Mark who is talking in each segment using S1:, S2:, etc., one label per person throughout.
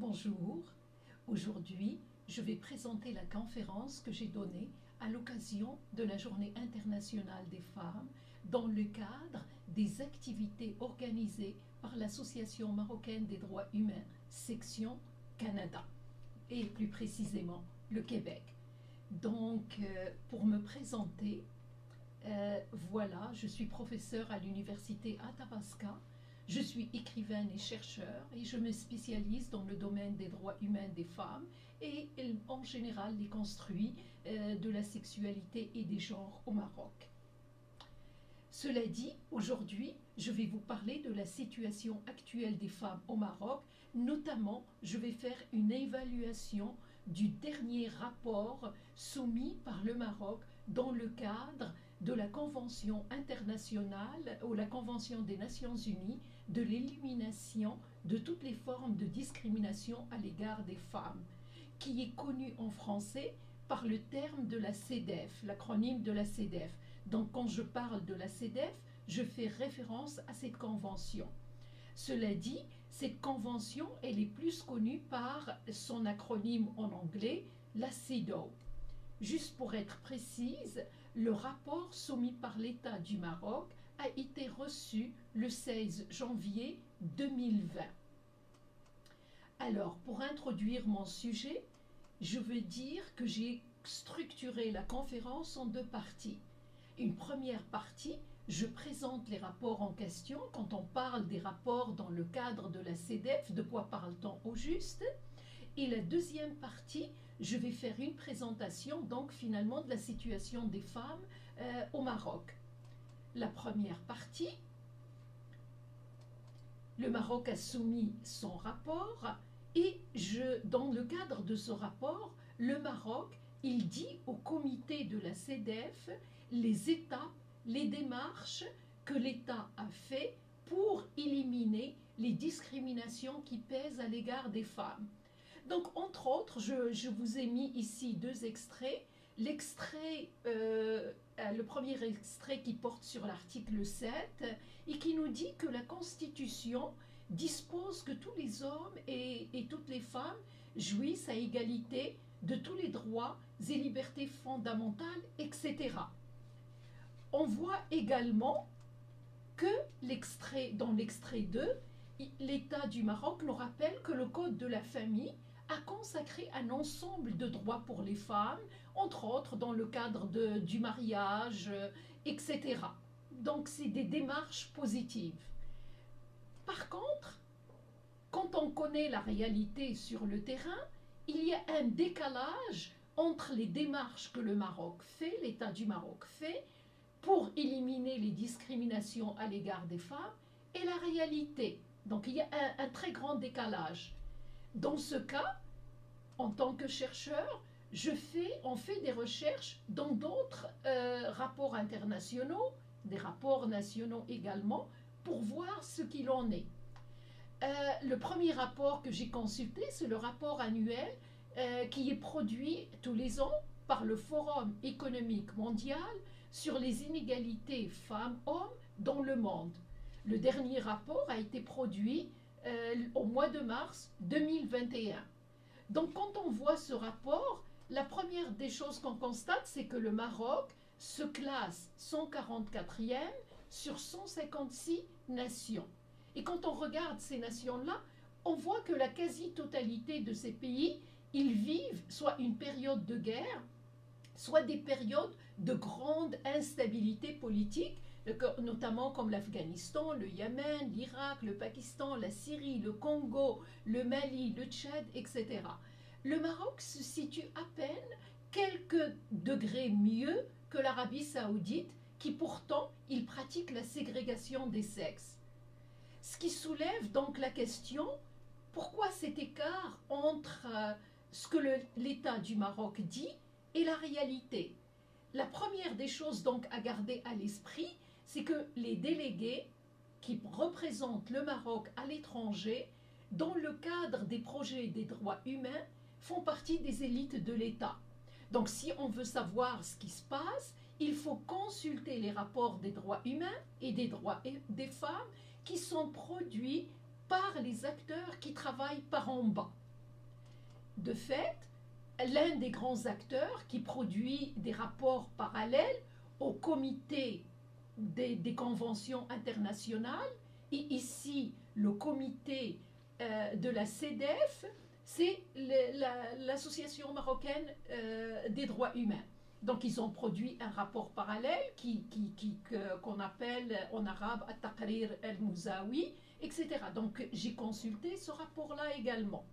S1: Bonjour, aujourd'hui je vais présenter la conférence que j'ai donnée à l'occasion de la Journée internationale des femmes dans le cadre des activités organisées par l'Association marocaine des droits humains, section Canada, et plus précisément le Québec. Donc, pour me présenter, voilà, je suis professeure à l'université Athabasca. Je suis écrivaine et chercheur et je me spécialise dans le domaine des droits humains des femmes et en général les construits de la sexualité et des genres au Maroc. Cela dit, aujourd'hui, je vais vous parler de la situation actuelle des femmes au Maroc. Notamment, je vais faire une évaluation du dernier rapport soumis par le Maroc dans le cadre de la Convention internationale ou la Convention des Nations Unies de l'élimination de toutes les formes de discrimination à l'égard des femmes, qui est connue en français par le terme de la CEDEF, l'acronyme de la CEDEF. Donc quand je parle de la CEDEF, je fais référence à cette convention. Cela dit, cette convention, elle est plus connue par son acronyme en anglais, la CEDAW. Juste pour être précise, le rapport soumis par l'État du Maroc a été reçu le 16 janvier 2020. Alors, pour introduire mon sujet, je veux dire que j'ai structuré la conférence en deux parties. Une première partie, je présente les rapports en question. Quand on parle des rapports dans le cadre de la CEDEF, de quoi parle-t-on au juste? Et la deuxième partie, je vais faire une présentation donc finalement de la situation des femmes au Maroc. La première partie, le Maroc a soumis son rapport et dans le cadre de ce rapport, le Maroc, il dit au comité de la CEDEF les étapes, les démarches que l'État a fait pour éliminer les discriminations qui pèsent à l'égard des femmes. Donc, entre autres, je vous ai mis ici deux extraits. Le premier extrait qui porte sur l'article 7 et qui nous dit que la Constitution dispose que tous les hommes et toutes les femmes jouissent à égalité de tous les droits et libertés fondamentales, etc. On voit également que dans l'extrait 2, l'État du Maroc nous rappelle que le Code de la famille a consacré un ensemble de droits pour les femmes, entre autres dans le cadre du mariage, etc. Donc c'est des démarches positives. Par contre, quand on connaît la réalité sur le terrain, il y a un décalage entre les démarches que le Maroc fait, l'État du Maroc fait, pour éliminer les discriminations à l'égard des femmes et la réalité. Donc il y a un très grand décalage. Dans ce cas, en tant que chercheur, on fait des recherches dans d'autres rapports internationaux, des rapports nationaux également, pour voir ce qu'il en est. Le premier rapport que j'ai consulté, c'est le rapport annuel qui est produit tous les ans par le Forum économique mondial sur les inégalités femmes-hommes dans le monde. Le dernier rapport a été produit au mois de mars 2021. Donc quand on voit ce rapport, la première des choses qu'on constate, c'est que le Maroc se classe 144e sur 156 nations. Et quand on regarde ces nations-là, on voit que la quasi-totalité de ces pays, ils vivent soit une période de guerre, soit des périodes de grande instabilité politique, notamment comme l'Afghanistan, le Yémen, l'Irak, le Pakistan, la Syrie, le Congo, le Mali, le Tchad, etc. Le Maroc se situe à peine quelques degrés mieux que l'Arabie saoudite, qui pourtant, il pratique la ségrégation des sexes. Ce qui soulève donc la question, pourquoi cet écart entre ce que l'État du Maroc dit et la réalité? La première des choses donc à garder à l'esprit, c'est que les délégués qui représentent le Maroc à l'étranger, dans le cadre des projets des droits humains, font partie des élites de l'État. Donc si on veut savoir ce qui se passe, il faut consulter les rapports des droits humains et des droits des femmes qui sont produits par les acteurs qui travaillent par en bas. de fait, l'un des grands acteurs qui produit des rapports parallèles au comité des conventions internationales, et ici le comité de la CEDEF, c'est l'association marocaine des droits humains. Donc ils ont produit un rapport parallèle qu'on appelle en arabe At-Taqrir al-Mouzawi, etc. Donc j'ai consulté ce rapport-là également.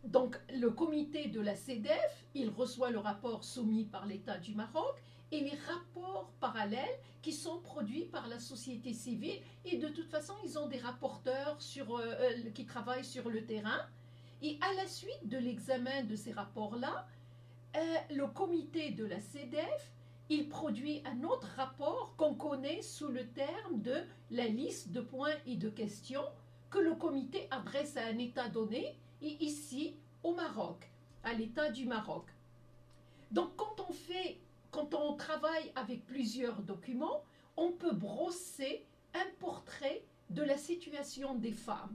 S1: Donc le comité de la CEDEF, il reçoit le rapport soumis par l'État du Maroc et les rapports parallèles qui sont produits par la société civile, et de toute façon ils ont des rapporteurs qui travaillent sur le terrain, et à la suite de l'examen de ces rapports-là, le comité de la CEDEF, il produit un autre rapport qu'on connaît sous le terme de la liste de points et de questions que le comité adresse à un État donné, et ici au Maroc, à l'État du Maroc. Donc quand on travaille avec plusieurs documents, on peut brosser un portrait de la situation des femmes.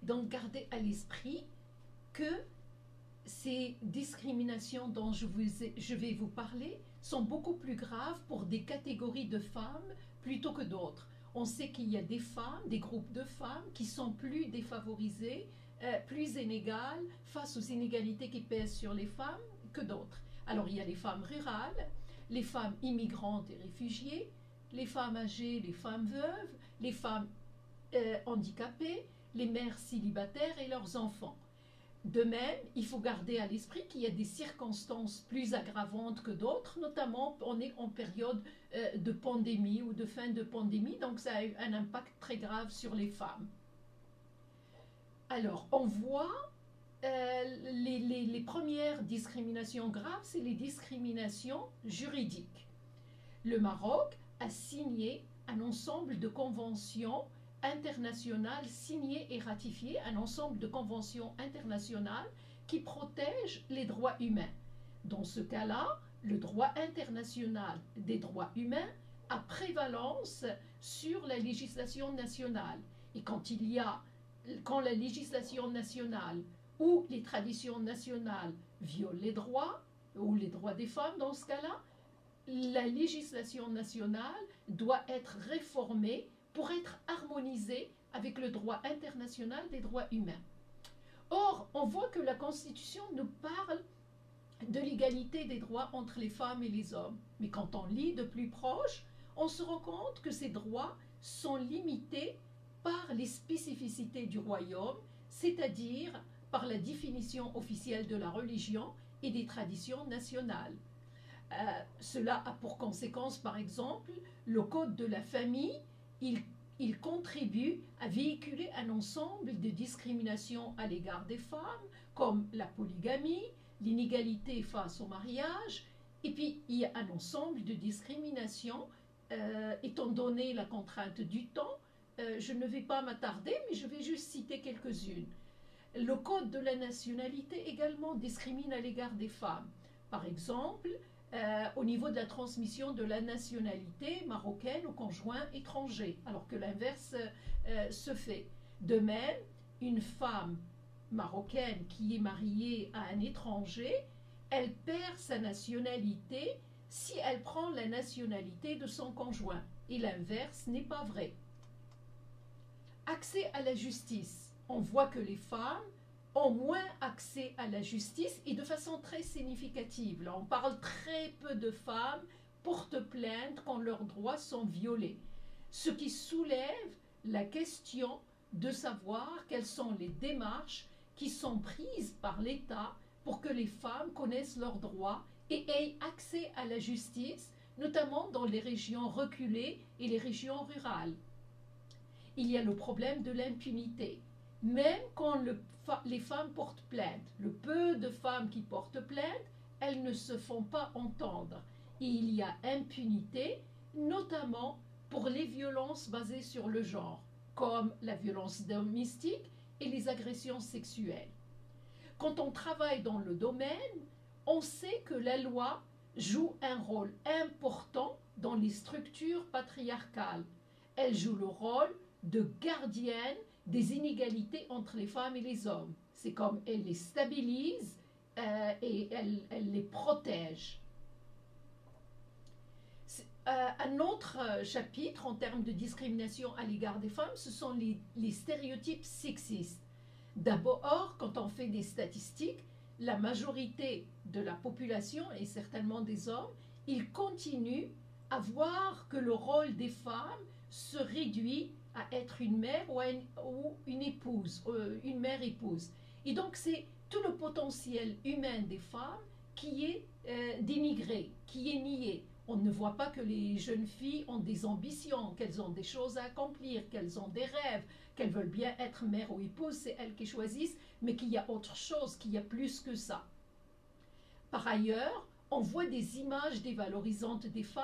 S1: Donc gardez à l'esprit que ces discriminations dont je vais vous parler sont beaucoup plus graves pour des catégories de femmes plutôt que d'autres. On sait qu'il y a des femmes, des groupes de femmes qui sont plus défavorisées, plus inégales face aux inégalités qui pèsent sur les femmes que d'autres. Alors il y a les femmes rurales, les femmes immigrantes et réfugiées, les femmes âgées, les femmes veuves, les femmes handicapées, les mères célibataires et leurs enfants. De même, il faut garder à l'esprit qu'il y a des circonstances plus aggravantes que d'autres, notamment on est en période de pandémie ou de fin de pandémie, donc ça a eu un impact très grave sur les femmes. Alors, on voit les premières discriminations graves, c'est les discriminations juridiques. Le Maroc a signé un ensemble de conventions internationales, signées et ratifiées, un ensemble de conventions internationales qui protègent les droits humains. Dans ce cas-là, le droit international des droits humains a prévalence sur la législation nationale. Et quand la législation nationale ou les traditions nationales violent les droits, ou les droits des femmes dans ce cas-là, la législation nationale doit être réformée pour être harmonisée avec le droit international des droits humains. Or, on voit que la Constitution nous parle de l'égalité des droits entre les femmes et les hommes. Mais quand on lit de plus proche, on se rend compte que ces droits sont limités par les spécificités du royaume, c'est-à-dire par la définition officielle de la religion et des traditions nationales. Cela a pour conséquence, par exemple, le code de la famille, il contribue à véhiculer un ensemble de discriminations à l'égard des femmes, comme la polygamie, l'inégalité face au mariage, et puis il y a un ensemble de discriminations, étant donné la contrainte du temps, je ne vais pas m'attarder, mais je vais juste citer quelques-unes. Le code de la nationalité également discrimine à l'égard des femmes. Par exemple, au niveau de la transmission de la nationalité marocaine au conjoint étranger, alors que l'inverse se fait. De même, une femme marocaine qui est mariée à un étranger, elle perd sa nationalité si elle prend la nationalité de son conjoint. Et l'inverse n'est pas vrai. Accès à la justice. On voit que les femmes ont moins accès à la justice et de façon très significative. Là, on parle très peu de femmes portent plainte quand leurs droits sont violés. Ce qui soulève la question de savoir quelles sont les démarches qui sont prises par l'État pour que les femmes connaissent leurs droits et aient accès à la justice, notamment dans les régions reculées et les régions rurales. Il y a le problème de l'impunité. Même quand les femmes portent plainte, le peu de femmes qui portent plainte, elles ne se font pas entendre. Et il y a impunité, notamment pour les violences basées sur le genre, comme la violence domestique et les agressions sexuelles. Quand on travaille dans le domaine, on sait que la loi joue un rôle important dans les structures patriarcales. Elle joue le rôle de gardienne des inégalités entre les femmes et les hommes. C'est comme elle les stabilise et elle les protège. Un autre chapitre en termes de discrimination à l'égard des femmes, ce sont les stéréotypes sexistes. D'abord, quand on fait des statistiques, la majorité de la population, et certainement des hommes, ils continuent à voir que le rôle des femmes se réduit à être une mère ou une épouse, une mère-épouse. Et donc c'est tout le potentiel humain des femmes qui est dénigré, qui est nié. On ne voit pas que les jeunes filles ont des ambitions, qu'elles ont des choses à accomplir, qu'elles ont des rêves, qu'elles veulent bien être mère ou épouse, c'est elles qui choisissent, mais qu'il y a autre chose, qu'il y a plus que ça. Par ailleurs, on voit des images dévalorisantes des femmes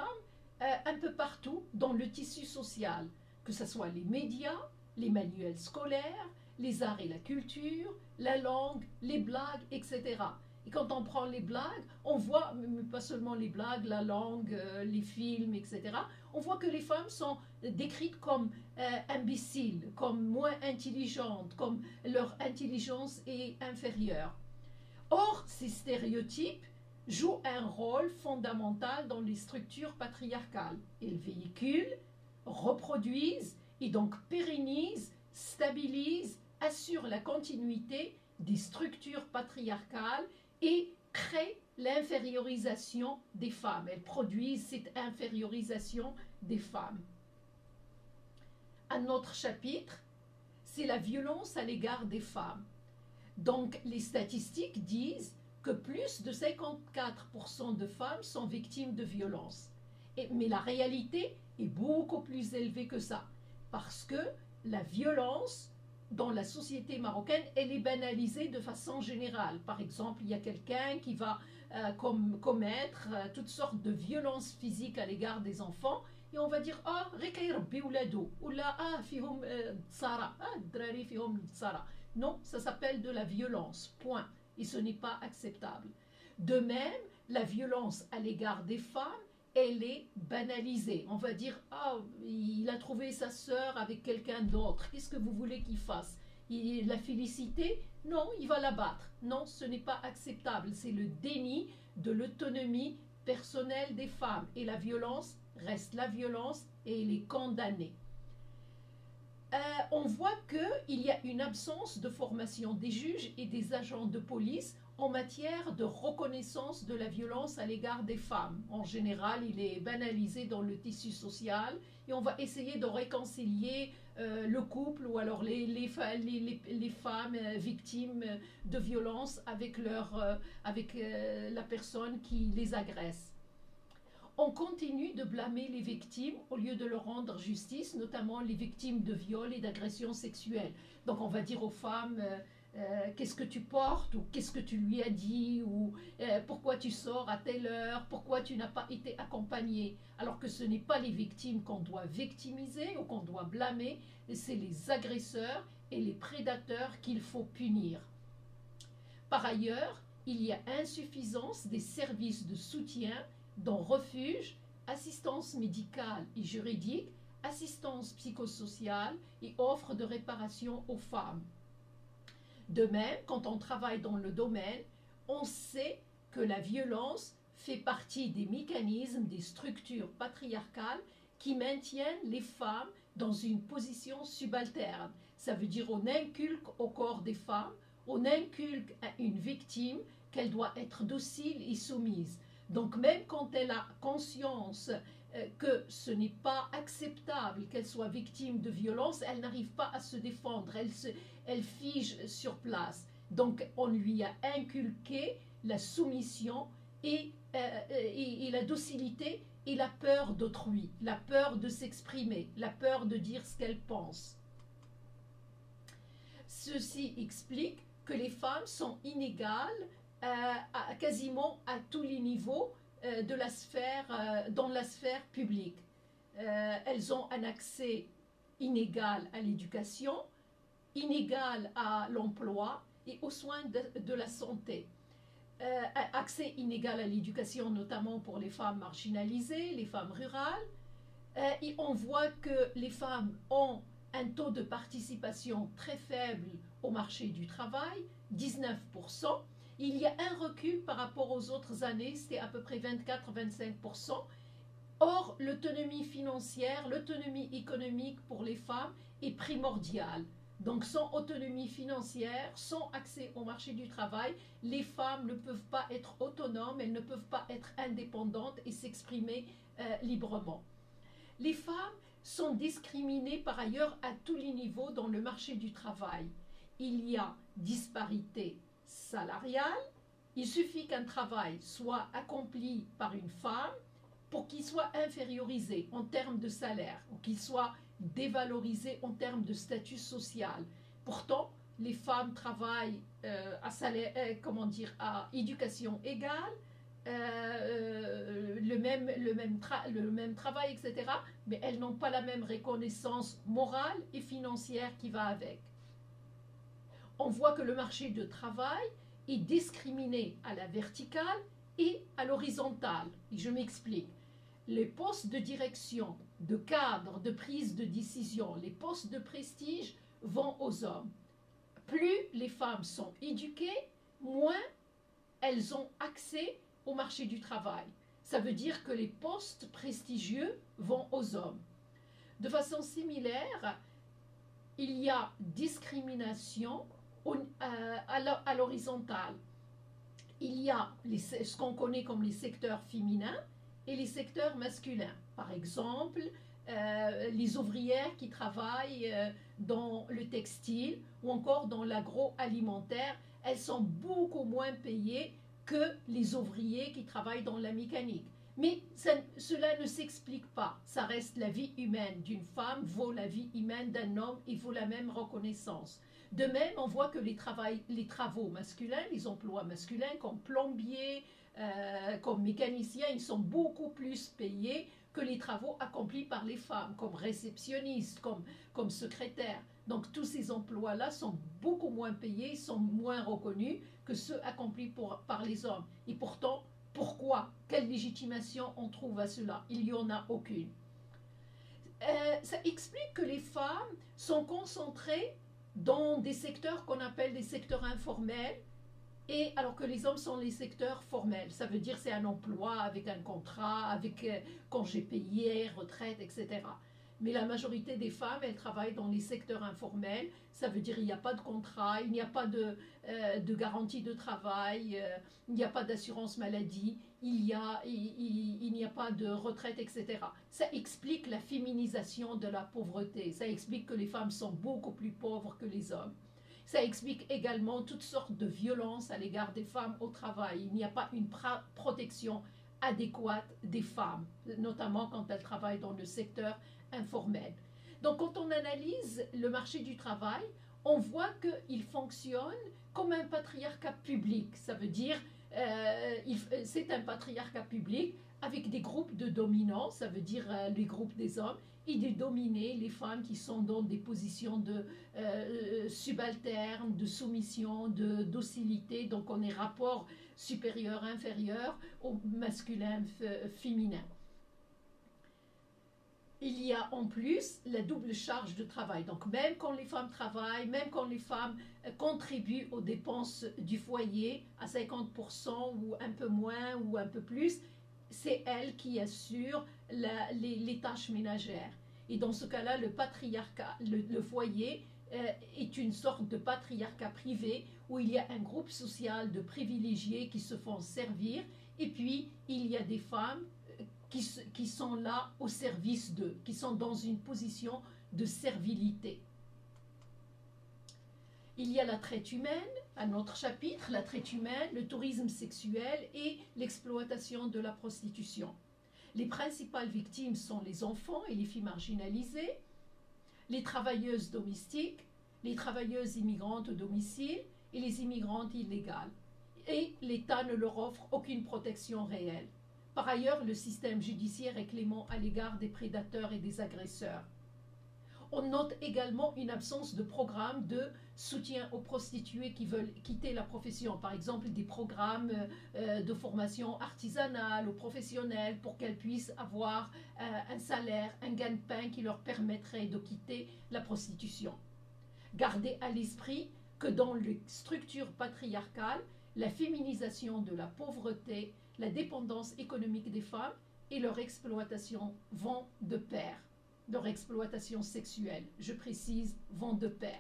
S1: un peu partout dans le tissu social, que ce soit les médias, les manuels scolaires, les arts et la culture, la langue, les blagues, etc. Et quand on prend les blagues, on voit, mais pas seulement les blagues, la langue, les films, etc., on voit que les femmes sont décrites comme imbéciles, comme moins intelligentes, comme leur intelligence est inférieure. Or, ces stéréotypes jouent un rôle fondamental dans les structures patriarcales. Ils véhiculent, reproduisent et donc pérennisent, stabilisent, assurent la continuité des structures patriarcales et créent l'infériorisation des femmes. Elles produisent cette infériorisation des femmes. Un autre chapitre, c'est la violence à l'égard des femmes. Donc, les statistiques disent que plus de 54% de femmes sont victimes de violences. Mais la réalité est beaucoup plus élevée que ça, parce que la violence dans la société marocaine, elle est banalisée de façon générale. Par exemple, il y a quelqu'un qui va commettre toutes sortes de violences physiques à l'égard des enfants, et on va dire « Ah, reka yirabbi oulado » ou là « Ah, fihom tsara »« Ah, drari fihom tsara ». Non, ça s'appelle de la violence, point. Et ce n'est pas acceptable. De même, la violence à l'égard des femmes, elle est banalisée. On va dire, ah, il a trouvé sa sœur avec quelqu'un d'autre. Qu'est-ce que vous voulez qu'il fasse? Il l'a félicité? Non, il va la battre. Non, ce n'est pas acceptable. C'est le déni de l'autonomie personnelle des femmes. Et la violence reste la violence et elle est condamnée. On voit qu'il y a une absence de formation des juges et des agents de police en matière de reconnaissance de la violence à l'égard des femmes. En général, il est banalisé dans le tissu social et on va essayer de réconcilier le couple ou alors les femmes victimes de violence avec la personne qui les agresse. On continue de blâmer les victimes au lieu de leur rendre justice, notamment les victimes de viols et d'agressions sexuelles. Donc on va dire aux femmes qu'est-ce que tu portes ou qu'est-ce que tu lui as dit ou pourquoi tu sors à telle heure, pourquoi tu n'as pas été accompagnée, alors que ce n'est pas les victimes qu'on doit victimiser ou qu'on doit blâmer, c'est les agresseurs et les prédateurs qu'il faut punir. Par ailleurs, il y a insuffisance des services de soutien dont refuge, assistance médicale et juridique, assistance psychosociale et offre de réparation aux femmes. De même, quand on travaille dans le domaine, on sait que la violence fait partie des mécanismes, des structures patriarcales qui maintiennent les femmes dans une position subalterne. Ça veut dire on inculque au corps des femmes, on inculque à une victime qu'elle doit être docile et soumise. Donc même quand elle a conscience que ce n'est pas acceptable qu'elle soit victime de violence, elle n'arrive pas à se défendre, elle fige sur place. Donc on lui a inculqué la soumission et la docilité et la peur d'autrui, la peur de s'exprimer, la peur de dire ce qu'elle pense. Ceci explique que les femmes sont inégales quasiment à tous les niveaux dans la sphère publique. Elles ont un accès inégal à l'éducation, inégal à l'emploi et aux soins de la santé. Accès inégal à l'éducation, notamment pour les femmes marginalisées, les femmes rurales. Et on voit que les femmes ont un taux de participation très faible au marché du travail, 19%. Il y a un recul par rapport aux autres années, c'était à peu près 24-25%. Or, l'autonomie financière, l'autonomie économique pour les femmes est primordiale. Donc, sans autonomie financière, sans accès au marché du travail, les femmes ne peuvent pas être autonomes, elles ne peuvent pas être indépendantes et s'exprimer librement. Les femmes sont discriminées par ailleurs à tous les niveaux dans le marché du travail. Il y a disparité salariale. Il suffit qu'un travail soit accompli par une femme pour qu'il soit infériorisé en termes de salaire, ou qu'il soit dévalorisé en termes de statut social. Pourtant, les femmes travaillent à salaire, à éducation égale, le même travail, etc. Mais elles n'ont pas la même reconnaissance morale et financière qui va avec. On voit que le marché du travail est discriminé à la verticale et à l'horizontale. Et je m'explique. Les postes de direction, de cadre, de prise de décision, les postes de prestige vont aux hommes. Plus les femmes sont éduquées, moins elles ont accès au marché du travail. Ça veut dire que les postes prestigieux vont aux hommes. De façon similaire, il y a discrimination à l'horizontale. Il y a ce qu'on connaît comme les secteurs féminins et les secteurs masculins. Par exemple, les ouvrières qui travaillent dans le textile ou encore dans l'agroalimentaire, elles sont beaucoup moins payées que les ouvriers qui travaillent dans la mécanique. Mais cela ne s'explique pas. Ça reste la vie humaine d'une femme vaut la vie humaine d'un homme et vaut la même reconnaissance. De même, on voit que les travaux masculins, les emplois masculins comme plombier, comme mécanicien, ils sont beaucoup plus payés que les travaux accomplis par les femmes, comme réceptionnistes, comme secrétaires. Donc tous ces emplois-là sont beaucoup moins payés, sont moins reconnus que ceux accomplis par les hommes. Et pourtant, pourquoi? Quelle légitimation on trouve à cela? Il n'y en a aucune. Ça explique que les femmes sont concentrées dans des secteurs qu'on appelle des secteurs informels, et alors que les hommes sont les secteurs formels. Ça veut dire c'est un emploi avec un contrat, avec congé payé, retraite, etc. Mais la majorité des femmes, elles travaillent dans les secteurs informels. Ça veut dire il n'y a pas de contrat, il n'y a pas de garantie de travail, il n'y a pas d'assurance maladie, il n'y a pas de retraite, etc. Ça explique la féminisation de la pauvreté. Ça explique que les femmes sont beaucoup plus pauvres que les hommes. Ça explique également toutes sortes de violences à l'égard des femmes au travail. Il n'y a pas une protection adéquate des femmes, notamment quand elles travaillent dans le secteur informel. Donc quand on analyse le marché du travail, on voit qu'il fonctionne comme un patriarcat public. Ça veut dire c'est un patriarcat public avec des groupes de dominants, ça veut dire les groupes des hommes, et de dominer les femmes qui sont dans des positions de subalternes, de soumission, de docilité. Donc on est rapport supérieur-inférieur au masculin-féminin. Il y a en plus la double charge de travail. Donc même quand les femmes travaillent, même quand les femmes contribuent aux dépenses du foyer à 50% ou un peu moins ou un peu plus, c'est elles qui assurent les tâches ménagères. Et dans ce cas-là, le patriarcat, le foyer est une sorte de patriarcat privé où il y a un groupe social de privilégiés qui se font servir, et puis il y a des femmes qui sont là au service d'eux, qui sont dans une position de servilité. Il y a la traite humaine, un autre chapitre, la traite humaine, le tourisme sexuel et l'exploitation de la prostitution. Les principales victimes sont les enfants et les filles marginalisées, les travailleuses domestiques, les travailleuses immigrantes au domicile et les immigrantes illégales. Et l'État ne leur offre aucune protection réelle. Par ailleurs, le système judiciaire est clément à l'égard des prédateurs et des agresseurs. On note également une absence de programme de soutien aux prostituées qui veulent quitter la profession. Par exemple, des programmes de formation artisanale ou professionnelle pour qu'elles puissent avoir un salaire, un gain-pain qui leur permettrait de quitter la prostitution. Gardez à l'esprit que dans les structures patriarcales, la féminisation de la pauvreté, la dépendance économique des femmes et leur exploitation vont de pair. Leur exploitation sexuelle, je précise, vont de pair.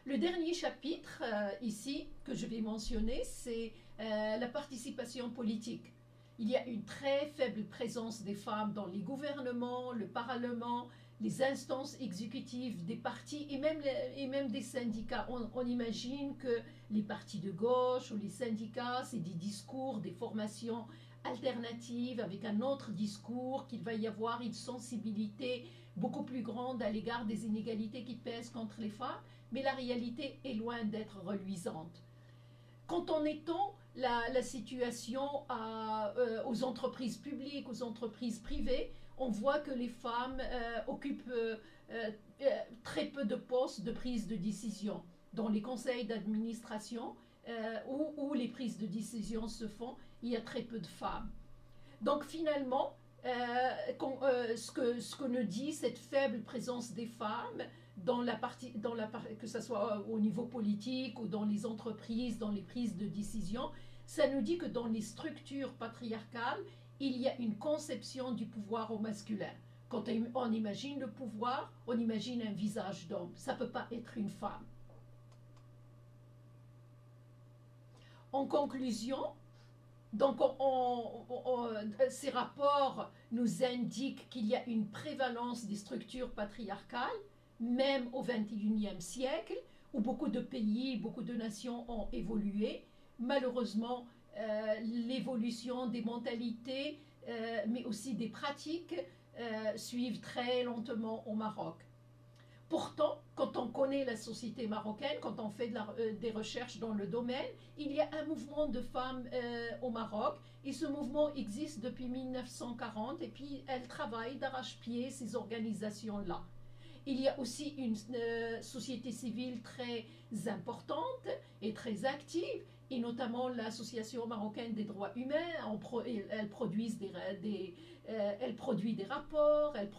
S1: Le dernier chapitre ici que je vais mentionner, c'est la participation politique. Il y a une très faible présence des femmes dans les gouvernements, le Parlement, les instances exécutives des partis et même des syndicats. On imagine que les partis de gauche ou les syndicats, c'est des discours, des formations alternatives avec un autre discours, qu'il va y avoir une sensibilité beaucoup plus grande à l'égard des inégalités qui pèsent contre les femmes, mais la réalité est loin d'être reluisante. Quand on étend la situation aux entreprises publiques, aux entreprises privées, on voit que les femmes occupent très peu de postes de prise de décision. Dans les conseils d'administration où les prises de décision se font, il y a très peu de femmes. Donc finalement, ce que nous dit cette faible présence des femmes, que ce soit au niveau politique ou dans les entreprises, dans les prises de décision, ça nous dit que dans les structures patriarcales, il y a une conception du pouvoir au masculin. Quand on imagine le pouvoir, on imagine un visage d'homme. Ça ne peut pas être une femme. En conclusion, donc ces rapports nous indiquent qu'il y a une prévalence des structures patriarcales, même au XXIe siècle, où beaucoup de pays, beaucoup de nations ont évolué. Malheureusement, l'évolution des mentalités, mais aussi des pratiques, suivent très lentement au Maroc. Pourtant, quand on connaît la société marocaine, quand on fait des recherches dans le domaine, il y a un mouvement de femmes au Maroc et ce mouvement existe depuis 1940 et puis elles travaillent d'arrache-pied ces organisations-là. Il y a aussi une société civile très importante et très active, et notamment l'Association marocaine des droits humains. Elle produit des rapports, elle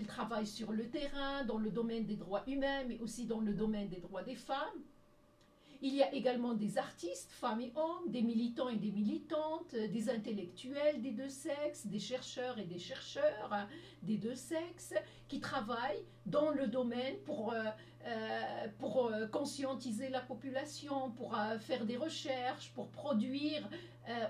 S1: travaille sur le terrain dans le domaine des droits humains, mais aussi dans le domaine des droits des femmes. Il y a également des artistes, femmes et hommes, des militants et des militantes, des intellectuels des deux sexes, des chercheurs et des chercheurs des deux sexes, qui travaillent dans le domaine pour conscientiser la population, pour faire des recherches, pour produire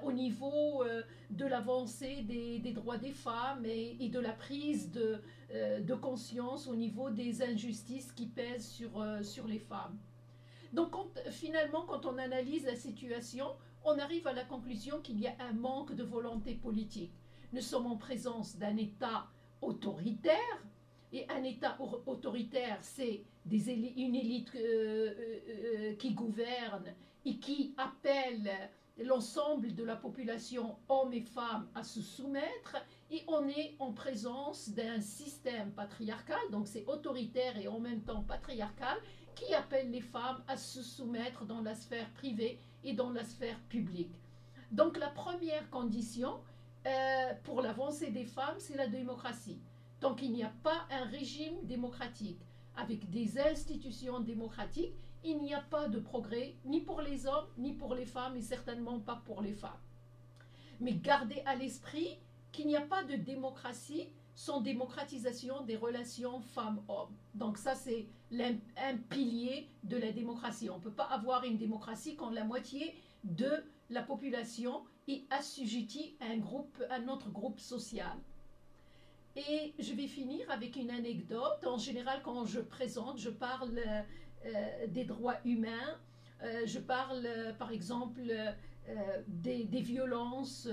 S1: au niveau de l'avancée des droits des femmes et de la prise de conscience au niveau des injustices qui pèsent sur les femmes. Donc finalement, quand on analyse la situation, on arrive à la conclusion qu'il y a un manque de volonté politique. Nous sommes en présence d'un État autoritaire, et un État autoritaire, c'est une élite qui gouverne et qui appelle l'ensemble de la population, hommes et femmes, à se soumettre, et on est en présence d'un système patriarcal, donc c'est autoritaire et en même temps patriarcal, qui appelle les femmes à se soumettre dans la sphère privée et dans la sphère publique. Donc la première condition pour l'avancée des femmes, c'est la démocratie. Donc il n'y a pas un régime démocratique avec des institutions démocratiques, il n'y a pas de progrès ni pour les hommes, ni pour les femmes, et certainement pas pour les femmes. Mais gardez à l'esprit qu'il n'y a pas de démocratie sans démocratisation des relations femmes-hommes. Donc ça, c'est un pilier de la démocratie. On ne peut pas avoir une démocratie quand la moitié de la population est assujettie à un autre groupe social. Et je vais finir avec une anecdote. En général, quand je présente, je parle des droits humains. Je parle, par exemple, des violences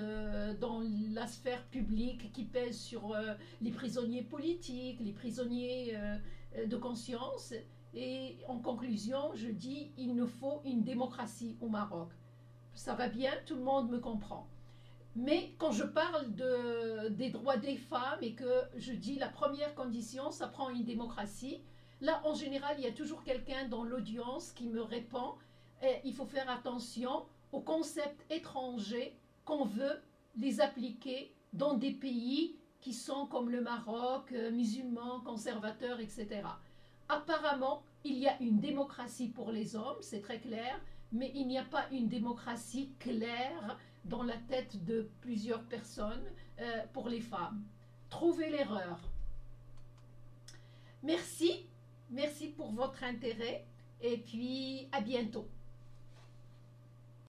S1: dans la sphère publique qui pèsent sur les prisonniers politiques, les prisonniers de conscience. Et en conclusion, je dis il nous faut une démocratie au Maroc. Ça va bien, tout le monde me comprend. Mais quand je parle des droits des femmes et que je dis la première condition, ça prend une démocratie, là en général il y a toujours quelqu'un dans l'audience qui me répond, il faut faire attention aux concepts étrangers qu'on veut les appliquer dans des pays qui sont comme le Maroc, musulmans, conservateurs, etc. Apparemment, il y a une démocratie pour les hommes, c'est très clair, mais il n'y a pas une démocratie claire dans la tête de plusieurs personnes pour les femmes. Trouvez l'erreur. Merci, merci pour votre intérêt et puis à bientôt.